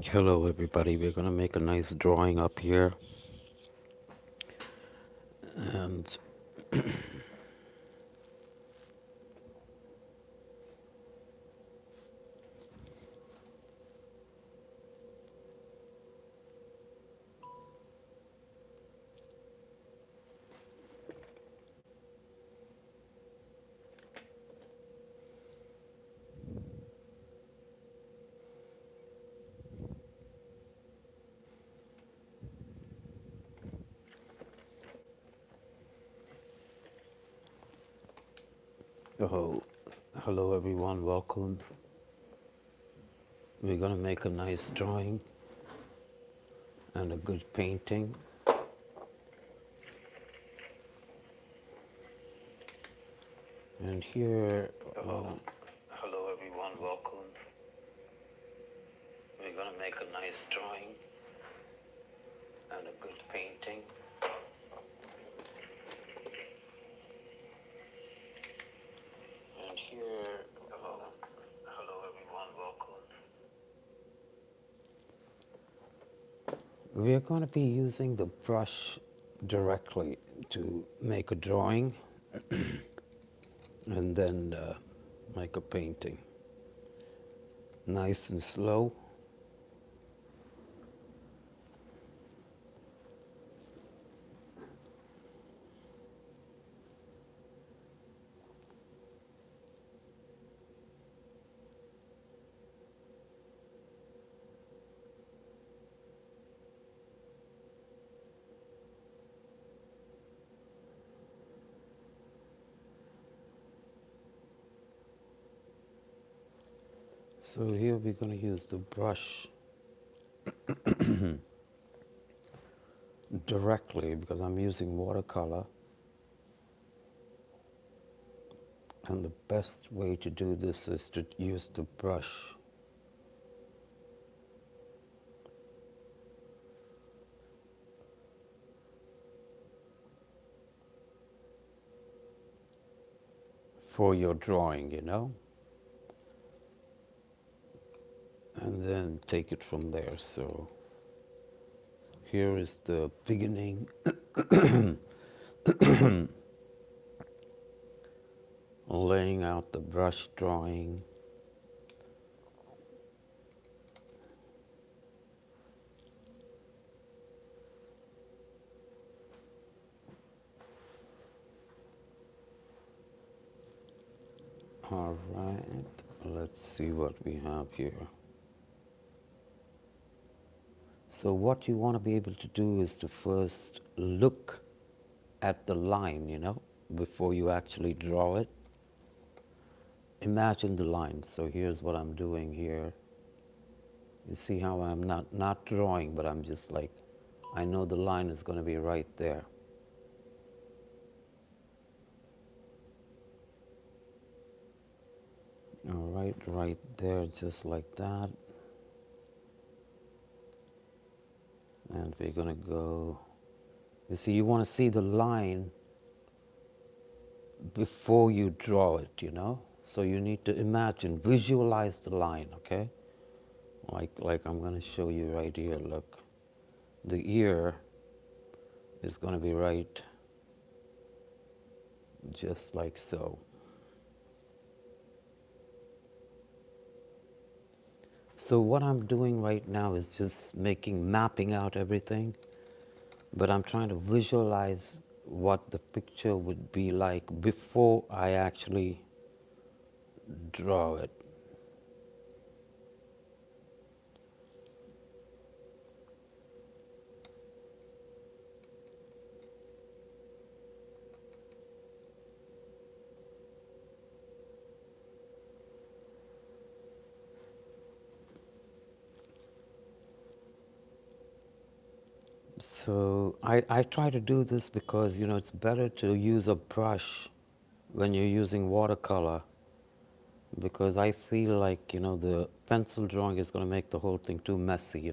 Hello everybody, we're gonna make a nice drawing up here and oh, hello everyone, welcome. We're gonna make a nice drawing and a good painting. And here, hello everyone, welcome. We're gonna make a nice drawing and a good painting. And here, hello everyone, welcome. We're going to be using the brush directly to make a drawing and then make a painting. Nice and slow. So here we're going to use the brush directly because I'm using watercolor. And the best way to do this is to use the brush. For your drawing, and then take it from there. So here is the beginning, laying out the brush drawing. All right, let's see what we have here. So what you want to be able to do is to first look at the line, before you actually draw it. Imagine the line. So here's what I'm doing here. You see how I'm not drawing, but I'm just like, I know the line is going to be right there. All right there, just like that. And we're going to go, you see, you want to see the line before you draw it, So you need to imagine, visualize the line, okay? Like I'm going to show you right here, look. The ear is going to be right just like so. So what I'm doing right now is just mapping out everything, but I'm trying to visualize what the picture would be like before I actually draw it. So I try to do this because, it's better to use a brush when you're using watercolor, because I feel like, the pencil drawing is going to make the whole thing too messy,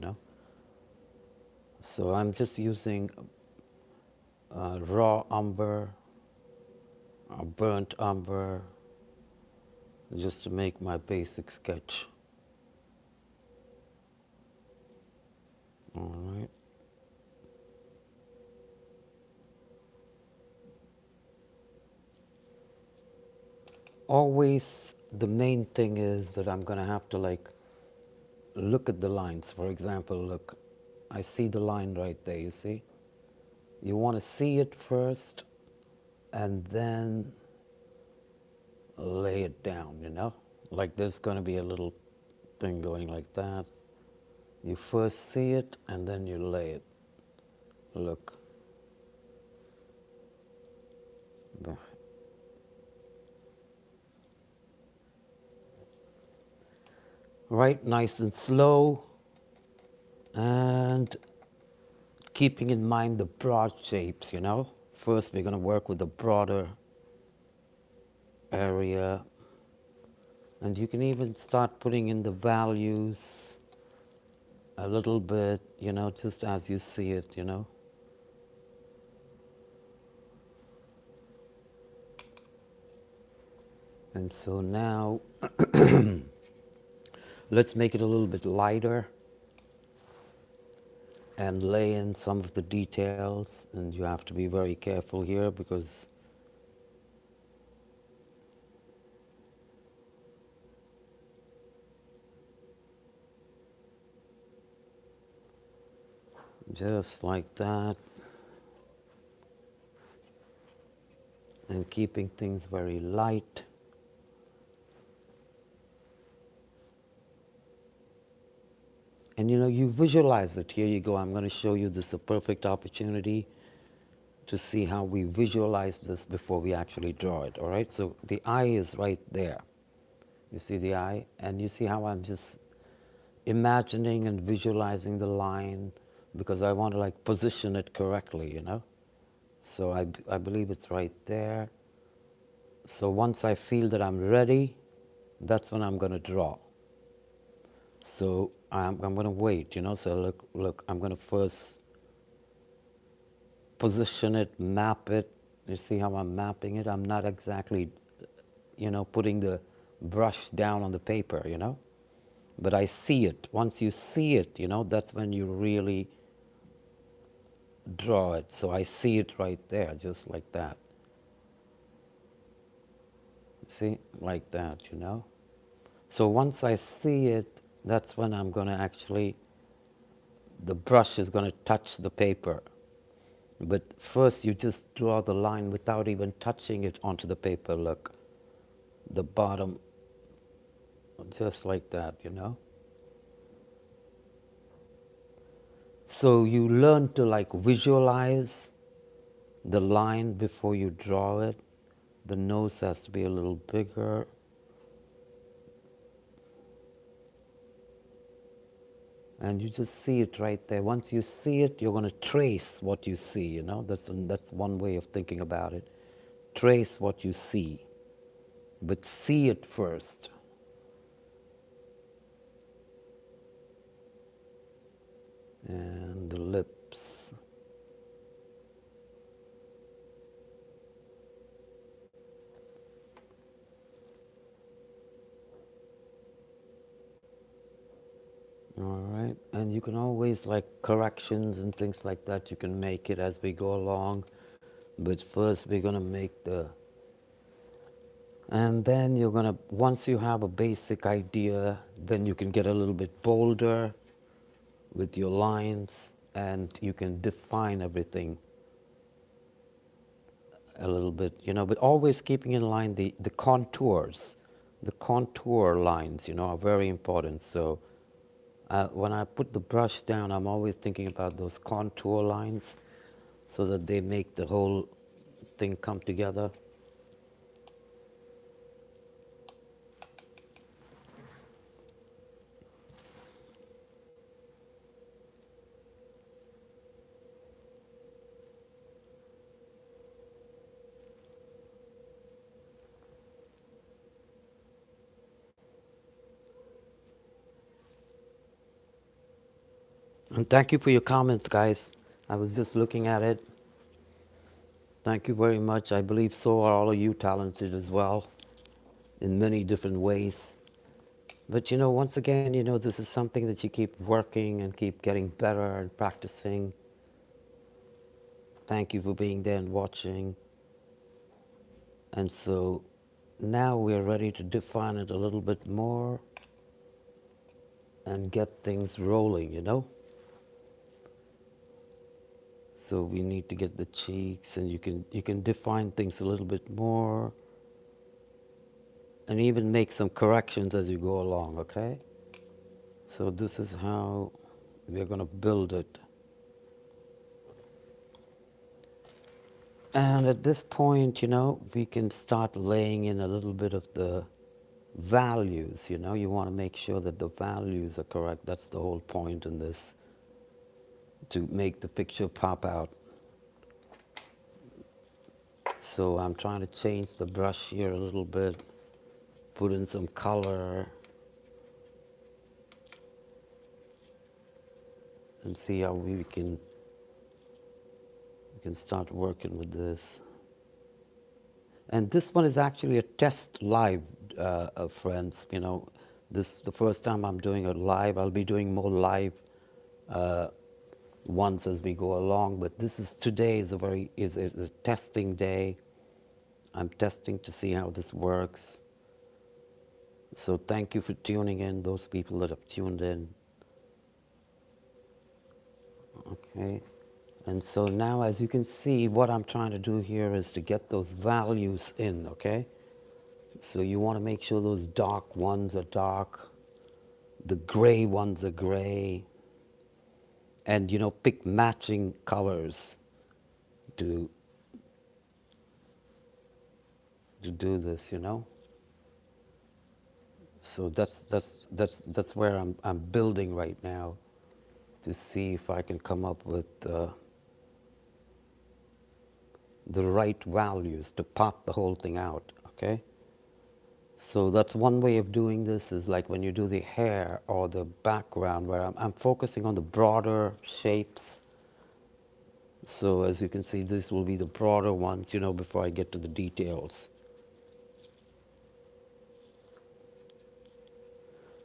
So I'm just using raw umber, burnt umber, just to make my basic sketch. All right. Always the main thing is that I'm going to have to like look at the lines. For example, look, I see the line right there, you see? You want to see it first and then lay it down, you know? Like there's going to be a little thing going like that. You first see it and then you lay it. Look. Right, nice and slow, and keeping in mind the broad shapes, you know? First, we're going to work with the broader area, and you can even start putting in the values a little bit, you know, just as you see it, you know? And so now, let's make it a little bit lighter and lay in some of the details. And you have to be very careful here because just like that, and keeping things very light. And you know, you visualize it. Here you go. I'm going to show you this a perfect opportunity to see how we visualize this before we actually draw it. All right. So the eye is right there. You see the eye, and you see how I'm just imagining and visualizing the line because I want to like position it correctly. You know. So I believe it's right there. So once I feel that I'm ready, that's when I'm going to draw. So I'm going to wait, you know. So look, I'm going to first position it, map it. You see how I'm mapping it? I'm not exactly, you know, putting the brush down on the paper, you know. But I see it. Once you see it, you know, that's when you really draw it. So I see it right there, just like that. See, like that, you know. So once I see it, that's when I'm going to actually, the brush is going to touch the paper. But first you just draw the line without even touching it onto the paper, look. The bottom, just like that, you know. So you learn to like visualize the line before you draw it. The nose has to be a little bigger. And you just see it right there. Once you see it, you're going to trace what you see, you know. That's one way of thinking about it. Trace what you see, but see it first. And the lips. All right, and you can always like corrections and things like that. You can make it as we go along, but first we're gonna make the, and then you're gonna, once you have a basic idea, then you can get a little bit bolder with your lines, and you can define everything a little bit, you know, but always keeping in line the contours. The contour lines, you know, are very important. So when I put the brush down, I'm always thinking about those contour lines so that they make the whole thing come together. And thank you for your comments, guys. I was just looking at it. Thank you very much. I believe so are all of you talented as well in many different ways. But once again, this is something that you keep working and keep getting better and practicing. Thank you for being there and watching. And so now we're ready to define it a little bit more and get things rolling. So we need to get the cheeks, and you can define things a little bit more and even make some corrections as you go along, okay? So this is how we're going to build it. And at this point, we can start laying in a little bit of the values. You want to make sure that the values are correct. That's the whole point in this, to make the picture pop out. So I'm trying to change the brush here a little bit, put in some color, and see how we can start working with this. And this one is actually a test live, friends. This is the first time I'm doing a live. I'll be doing more live ones as we go along. But today is a testing day. I'm testing to see how this works. So thank you for tuning in, those people that have tuned in. Okay. And so now, as you can see, what I'm trying to do here is to get those values in, okay? So you want to make sure those dark ones are dark, the gray ones are gray, and pick matching colors to do this. So that's where I'm building right now, to see if I can come up with the right values to pop the whole thing out, okay? So that's one way of doing this, is like when you do the hair or the background, where I'm focusing on the broader shapes. So as you can see, this will be the broader ones, before I get to the details.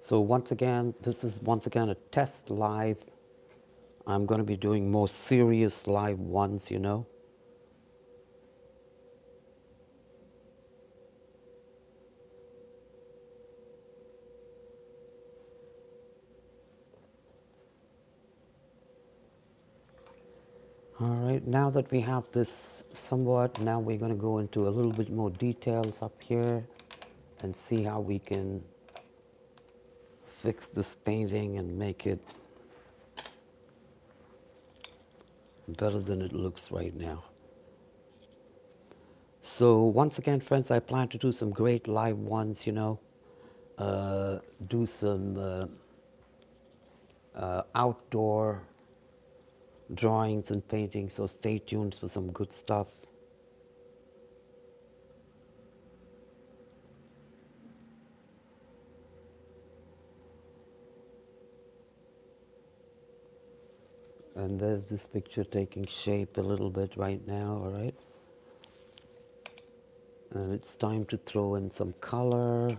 So once again, this is a test live. I'm going to be doing more serious live ones. All right, now that we have this somewhat, now we're going to go into a little bit more details up here and see how we can fix this painting and make it better than it looks right now. So once again, friends, I plan to do some great live ones, do some outdoor drawings and paintings, so stay tuned for some good stuff. And there's this picture taking shape a little bit right now, all right? And it's time to throw in some color.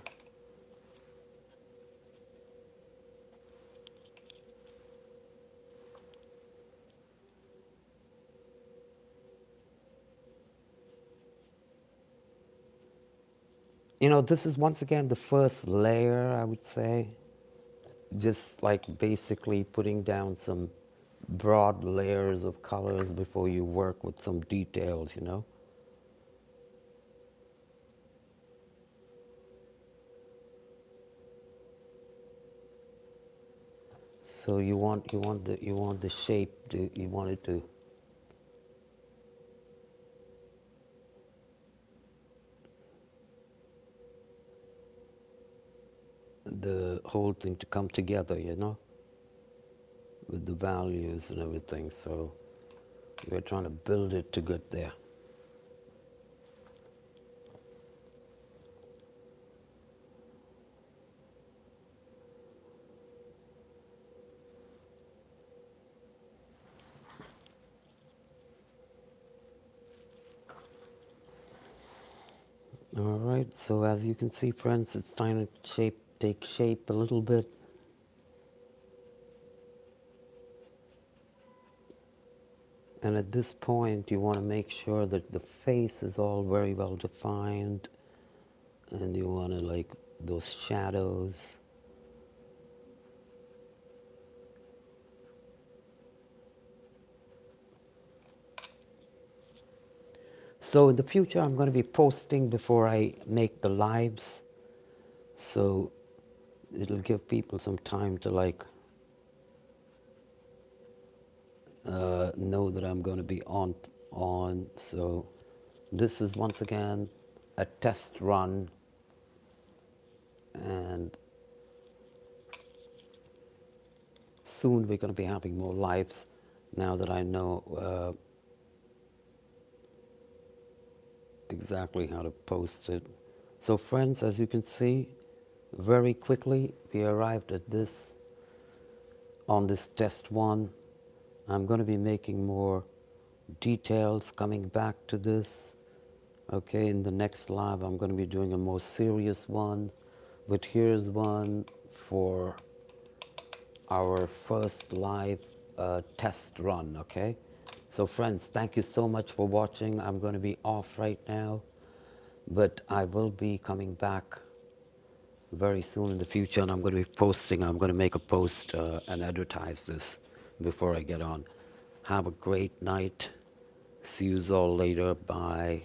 This is once again the first layer, I would say. Just like basically putting down some broad layers of colors before you work with some details. So you want the shape you want it to the whole thing to come together, with the values and everything. So we're trying to build it to get there. All right, so as you can see, friends, it's time to shape take shape a little bit. And at this point, you want to make sure that the face is all very well defined, and you want to like those shadows. So in the future, I'm going to be posting before I make the lives, so it'll give people some time to like know that I'm going to be on. So this is once again a test run, and soon we're going to be having more lives now that I know exactly how to post it. So friends, as you can see, very quickly we arrived at this on this test one. I'm going to be making more details coming back to this. Okay, in the next live I'm going to be doing a more serious one, but here's one for our first live test run. Okay, so friends, thank you so much for watching. I'm going to be off right now, but I will be coming back very soon in the future, and I'm going to be posting. I'm going to make a post and advertise this before I get on. Have a great night. See you all later. Bye.